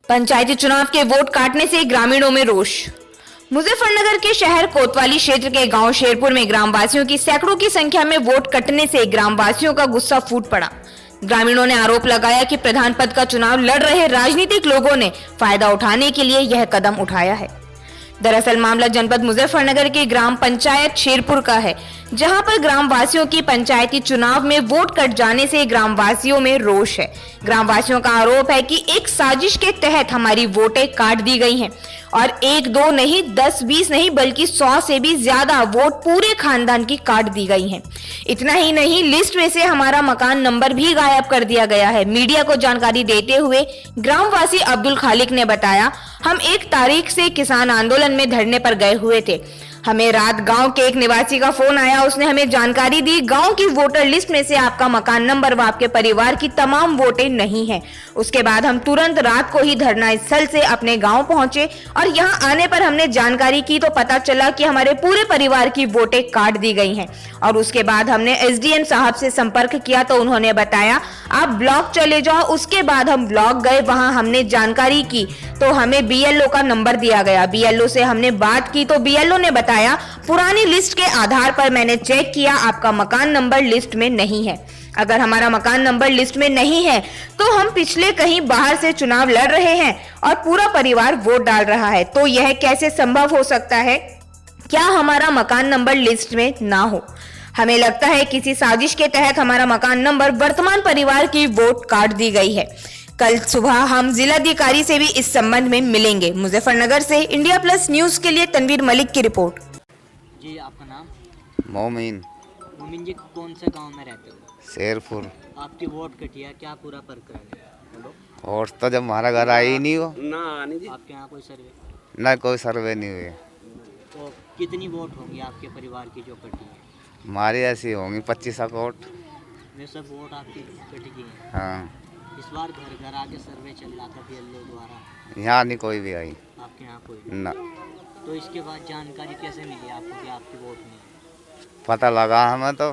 पंचायती चुनाव के वोट काटने से ग्रामीणों में रोष। मुजफ्फरनगर के शहर कोतवाली क्षेत्र के गांव शेरपुर में ग्रामवासियों की सैकड़ों की संख्या में वोट कटने से ग्रामवासियों का गुस्सा फूट पड़ा। ग्रामीणों ने आरोप लगाया कि प्रधान पद का चुनाव लड़ रहे राजनीतिक लोगों ने फायदा उठाने के लिए यह कदम उठाया है। दरअसल मामला जनपद मुजफ्फरनगर के ग्राम पंचायत शेरपुर का है, जहां पर ग्रामवासियों की पंचायती चुनाव में वोट कट जाने से ग्रामवासियों में रोष है। ग्रामवासियों का आरोप है कि एक साजिश के तहत हमारी वोटें काट दी गई हैं और 1 2 नहीं 10 20 नहीं बल्कि 100 से भी ज्यादा वोट पूरे खानदान की काट दी गई हैं। इतना ही नहीं, लिस्ट में से हमारा मकान नंबर भी गायब कर दिया गया है। मीडिया को जानकारी देते हुए ग्रामवासी अब्दुल खालिक ने बताया, हम 1 तारीख से किसान आंदोलन में धरने पर गए हुए थे। हमें रात गांव के एक निवासी का फोन आया, उसने हमें जानकारी दी गांव की वोटर लिस्ट में से आपका मकान नंबर व आपके परिवार की तमाम वोटें नहीं हैं। उसके बाद हम तुरंत रात को ही धरना स्थल से अपने गांव पहुंचे और यहां आने पर हमने जानकारी की तो पता चला कि हमारे पूरे परिवार की वोटें काट दी गई हैं। और उसके बाद हमने एसडीएम साहब से संपर्क किया तो उन्होंने बताया आप ब्लॉक चले जाओ। उसके बाद हम ब्लॉक गए, वहां हमने जानकारी की तो हमें बीएलओ का नंबर दिया गया। बीएलओ से हमने बात की तो बीएलओ ने बताया पुरानी लिस्ट के आधार पर मैंने चेक किया, आपका मकान नंबर लिस्ट में नहीं है। अगर हमारा मकान नंबर लिस्ट में नहीं है तो हम पिछले कहीं बाहर से चुनाव लड़ रहे हैं और पूरा परिवार वोट डाल रहा है, तो यह कैसे संभव हो सकता है? क्या हमारा मकान नंबर लिस्ट में ना हो? हमें लगता है किसी साजिश के तहत हमारा मकान नंबर वर्तमान परिवार की वोट काट दी गई है। कल सुबह हम जिलाधिकारी से भी इस संबंध में मिलेंगे। मुजफ्फरनगर से इंडिया प्लस न्यूज के लिए तनवीर मलिक की रिपोर्ट। जी, आपका नाम? मोमिन। मोमिन जी, कौन से गांव में रहते हो? शेरपुर। आपकी वोट कटी है, क्या पूरा प्रकरण है? वोट तो जब हमारा घर आई ही नहीं हो ना आने जी। आपके यहाँ कोई सर्वे? ना कोई सर्वे नहीं हुए। तो कितनी वोट होंगी आपके परिवार की जो कटी है? हमारी ऐसी होंगी 25 वोट। वे सब वोट आपकी कटी गई है? हाँ। इस बार घर घर आके सर्वे चल रहा था बीएलओ द्वारा, यहाँ नहीं कोई भी आई। आपके यहाँ कोई? ना। तो इसके बाद जानकारी कैसे मिली आपको कि आपकी वोट नहीं? पता लगा हमें तो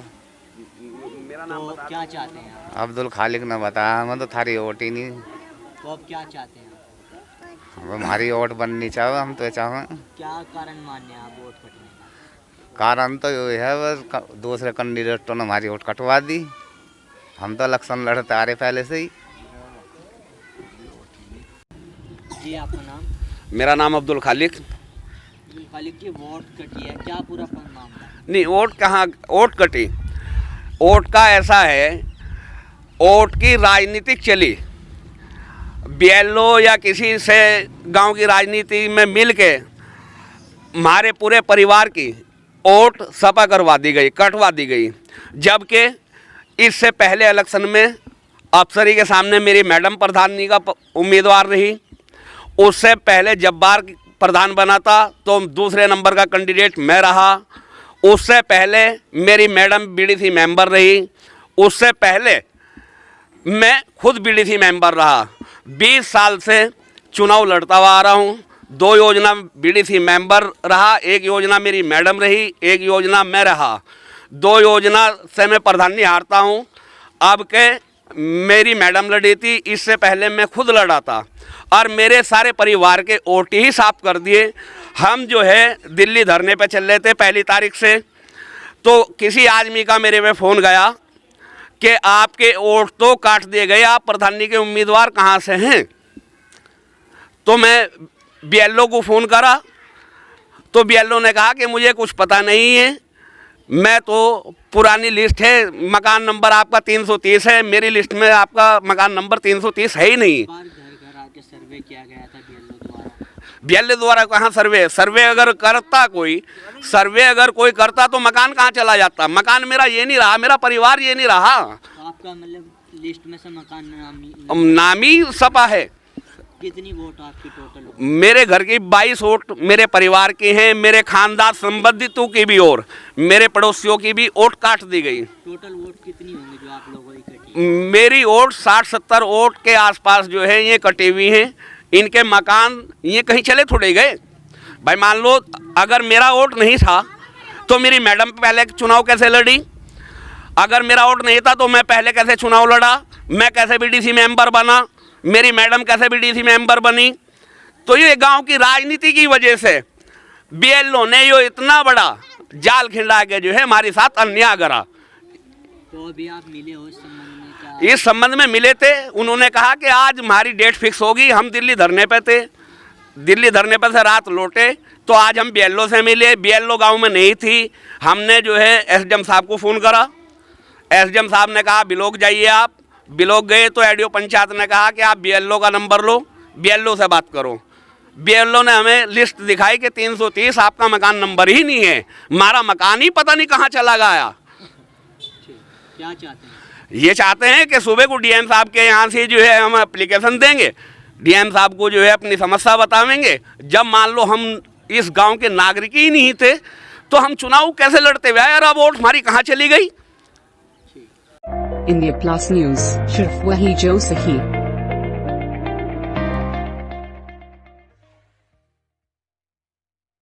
क्या चाहते हैं आप? अब्दुल खालिक ने बताया हमें तो थारी वोट ही नहीं। तो अब क्या चाहते हैं आप? अब हमारी वोट बननी चाहिए, हम तो चाहें। क्या कारण मान्य आप वोट कटने का? कारण तो ये है बस दूसरे कैंडिडेटों ने हमारी वोट कटवा दी। हम तो इलेक्शन लड़ते आ रहे पहले से ही। जी, आपका नाम? मेरा नाम अब्दुल खालिक। खालिक की वोट कटी है, क्या पूरा मामला? नहीं, वोट कहाँ वोट कटी? वोट का ऐसा है, वोट की राजनीतिक चली, बीएलओ या किसी से गांव की राजनीति में मिल के हमारे पूरे परिवार की वोट सपा करवा दी गई, कटवा दी गई। जबकि इससे पहले इलेक्शन में अफसरी के सामने मेरी मैडम प्रधानी का उम्मीदवार रही। उससे पहले जब्बार प्रधान बना था तो दूसरे नंबर का कैंडिडेट मैं रहा। उससे पहले मेरी मैडम बीडीसी मेंबर रही। उससे पहले मैं खुद बीडीसी मेंबर रहा। 20 साल से चुनाव लड़ता हुआ आ रहा हूँ। 2 योजना बीडीसी मेंबर रहा, 1 योजना मेरी मैडम रही, 1 योजना मैं रहा। 2 योजना से मैं प्रधानी हारता हूँ। अब के मेरी मैडम लड़ी थी, इससे पहले मैं खुद लड़ा था और मेरे सारे परिवार के वोट ही साफ कर दिए। हम जो है दिल्ली धरने पे चल रहे थे 1 तारीख से, तो किसी आदमी का मेरे पे फ़ोन गया कि आपके वोट तो काट दिए गए, आप प्रधानी के उम्मीदवार कहाँ से हैं? तो मैं बीएलओ को फ़ोन करा तो बीएलओ ने कहा कि मुझे कुछ पता नहीं है, मैं तो पुरानी लिस्ट है, मकान नंबर आपका 330 है, मेरी लिस्ट में आपका मकान नंबर 330 है ही नहीं। घर घर आके सर्वे किया गया था बीएलओ द्वारा। बीएलओ द्वारा कहाँ सर्वे? सर्वे अगर कोई करता तो मकान कहाँ चला जाता? मकान मेरा ये नहीं रहा, मेरा परिवार ये नहीं रहा। तो आपका मतलब लिस्ट में से मकान नामी सपा है। कितनी वोट आपकी टोटल? मेरे घर की 22 वोट मेरे परिवार की हैं, मेरे खानदान संबंधितों की भी और मेरे पड़ोसियों की भी वोट काट दी गई। टोटल वोट कितनी होंगी जो आप लोगों की कटी? मेरी वोट 60-70 वोट के आसपास जो है ये कटी हुई हैं। इनके मकान ये कहीं चले थोड़े गए। भाई मान लो अगर मेरा वोट नहीं था तो मेरी मैडम पहले चुनाव कैसे लड़ी? अगर मेरा वोट नहीं था तो मैं पहले कैसे चुनाव लड़ा? मैं कैसे बीडीसी मेंबर बना? मेरी मैडम कैसे बीडीसी मेंबर बनी। तो ये गांव की राजनीति की वजह से बीएलओ ने यो इतना बड़ा जाल खिंडा के जो है हमारे साथ अन्याय करा। तो अभी आप मिले हो इस संबंध में क्या? इस संबंध में मिले थे, उन्होंने कहा कि आज हमारी डेट फिक्स होगी। हम दिल्ली धरने पे थे, दिल्ली धरने पर से रात लौटे तो आज हम बीएलओ से मिले। बीएलओ गांव में नहीं थी। हमने जो है एसडीएम साहब को फ़ोन करा। एसडीएम साहब ने कहा बिलोक जाइए आप। बिलोक गए तो एडीओ पंचायत ने कहा कि आप बीएलओ का नंबर लो, बीएलओ से बात करो। बीएलओ ने हमें लिस्ट दिखाई कि 330 आपका मकान नंबर ही नहीं है। हमारा मकान ही पता नहीं कहाँ चला गया। क्या चाहते हैं? ये चाहते हैं कि सुबह को डीएम साहब के यहाँ से जो है हम एप्लीकेशन देंगे, डीएम साहब को जो है अपनी समस्या बतावेंगे। जब मान लो हम इस गांव के नागरिक ही नहीं थे तो हम चुनाव कैसे लड़ते हुए यार, अब वोट हमारी कहाँ चली गई। इंडिया प्लस न्यूज, सिर्फ वही जो सही।